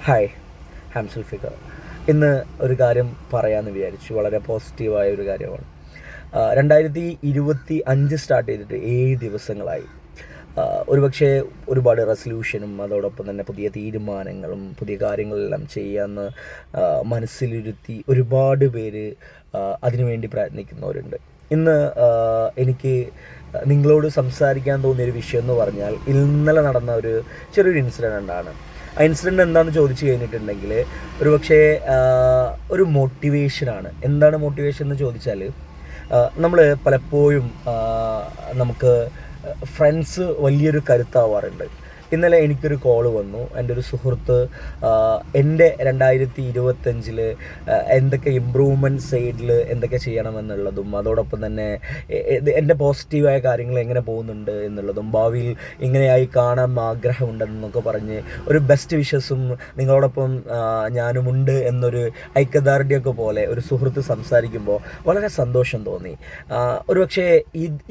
Hi, ഹാംസൽ figure. ഇന്ന് ഒരു കാര്യം പറയാമെന്ന് വിചാരിച്ചു. വളരെ പോസിറ്റീവായ ഒരു കാര്യമാണ്. 2025 സ്റ്റാർട്ട് ചെയ്തിട്ട് 7 ദിവസങ്ങളായി. ഒരുപക്ഷെ ഒരുപാട് റെസൊല്യൂഷനും അതോടൊപ്പം തന്നെ പുതിയ തീരുമാനങ്ങളും പുതിയ കാര്യങ്ങളെല്ലാം ചെയ്യാമെന്ന് മനസ്സിലിരുത്തി ഒരുപാട് പേര് അതിനുവേണ്ടി പ്രയത്നിക്കുന്നവരുണ്ട്. ഇന്ന് എനിക്ക് നിങ്ങളോട് സംസാരിക്കാൻ തോന്നിയൊരു വിഷയം എന്ന് പറഞ്ഞാൽ ഇന്നലെ നടന്ന ഒരു ചെറിയൊരു ഇൻസിഡൻ്റാണ്. ആ ഇൻസിഡൻറ്റ് എന്താണെന്ന് ചോദിച്ചു കഴിഞ്ഞിട്ടുണ്ടെങ്കിൽ ഒരുപക്ഷെ ഒരു മോട്ടിവേഷനാണ്. എന്താണ് മോട്ടിവേഷൻ എന്ന് ചോദിച്ചാൽ, നമ്മൾ പലപ്പോഴും നമുക്ക് ഫ്രണ്ട്സ് വലിയൊരു കരുത്താവാറുണ്ട്. ഇന്നലെ എനിക്കൊരു കോള് വന്നു. എൻ്റെ ഒരു സുഹൃത്ത് എൻ്റെ 2025 എന്തൊക്കെ ഇമ്പ്രൂവ്മെൻറ്റ് സൈഡിൽ എന്തൊക്കെ ചെയ്യണമെന്നുള്ളതും അതോടൊപ്പം തന്നെ എൻ്റെ പോസിറ്റീവായ കാര്യങ്ങൾ എങ്ങനെ പോകുന്നുണ്ട് എന്നുള്ളതും ഭാവിയിൽ ഇങ്ങനെയായി കാണാൻ ആഗ്രഹമുണ്ടെന്നൊക്കെ പറഞ്ഞ് ഒരു ബെസ്റ്റ് വിഷസും നിങ്ങളോടൊപ്പം ഞാനുമുണ്ട് എന്നൊരു ഐക്യദാർഢ്യമൊക്കെ പോലെ ഒരു സുഹൃത്ത് സംസാരിക്കുമ്പോൾ വളരെ സന്തോഷം തോന്നി. ഒരുപക്ഷെ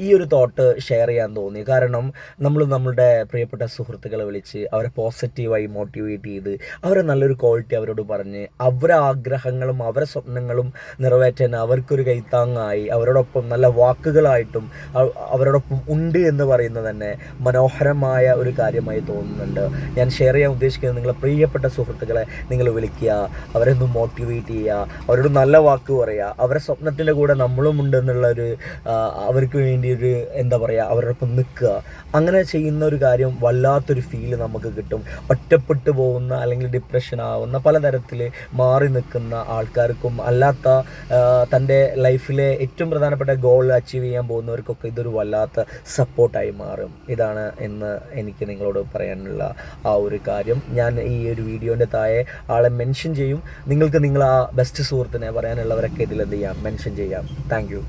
ഈ ഒരു തോട്ട് ഷെയർ ചെയ്യാൻ തോന്നി. കാരണം നമ്മളുടെ പ്രിയപ്പെട്ട സുഹൃത്തുക്കളെ വിളിച്ച് അവരെ പോസിറ്റീവായി മോട്ടിവേറ്റ് ചെയ്ത് അവരെ നല്ലൊരു ക്വാളിറ്റി അവരോട് പറഞ്ഞ് അവരെ ആഗ്രഹങ്ങളും അവരെ സ്വപ്നങ്ങളും നിറവേറ്റാൻ അവർക്കൊരു കൈത്താങ്ങായി അവരോടൊപ്പം നല്ല വാക്കുകളായിട്ടും അവരോടൊപ്പം ഉണ്ട് എന്ന് പറയുന്നത് തന്നെ മനോഹരമായ ഒരു കാര്യമായി തോന്നുന്നുണ്ട്. ഞാൻ ഷെയർ ചെയ്യാൻ ഉദ്ദേശിക്കുന്നത്, നിങ്ങളെ പ്രിയപ്പെട്ട സുഹൃത്തുക്കളെ നിങ്ങൾ വിളിക്കുക, അവരെ ഒന്ന് മോട്ടിവേറ്റ് ചെയ്യുക, അവരോട് നല്ല വാക്ക് പറയുക, അവരെ സ്വപ്നത്തിൻ്റെ കൂടെ നമ്മളും ഉണ്ടെന്നുള്ളൊരു അവർക്ക് വേണ്ടി ഒരു എന്താ പറയുക അവരോടൊപ്പം നിൽക്കുക. അങ്ങനെ ചെയ്യുന്ന ഒരു കാര്യം വല്ലാത്തൊരു ഫീല് നമുക്ക് കിട്ടും. ഒറ്റപ്പെട്ടു പോകുന്ന അല്ലെങ്കിൽ ഡിപ്രഷൻ ആവുന്ന പലതരത്തിൽ മാറി നിൽക്കുന്ന ആൾക്കാർക്കും അല്ലാത്ത തൻ്റെ ലൈഫിലെ ഏറ്റവും പ്രധാനപ്പെട്ട ഗോൾ അച്ചീവ് ചെയ്യാൻ പോകുന്നവർക്കൊക്കെ ഇതൊരു വല്ലാത്ത സപ്പോർട്ടായി മാറും. ഇതാണ് ഇന്ന് എനിക്ക് നിങ്ങളോട് പറയാനുള്ള ആ ഒരു കാര്യം. ഞാൻ ഈ ഒരു വീഡിയോൻ്റെ താഴെ ആളെ മെൻഷൻ ചെയ്യും. നിങ്ങൾക്ക് ആ ബെസ്റ്റ് സുഹൃത്തിനെ പറയാനുള്ളവരൊക്കെ ഇതിലെന്ത് ചെയ്യാം, മെൻഷൻ ചെയ്യാം. Thank you.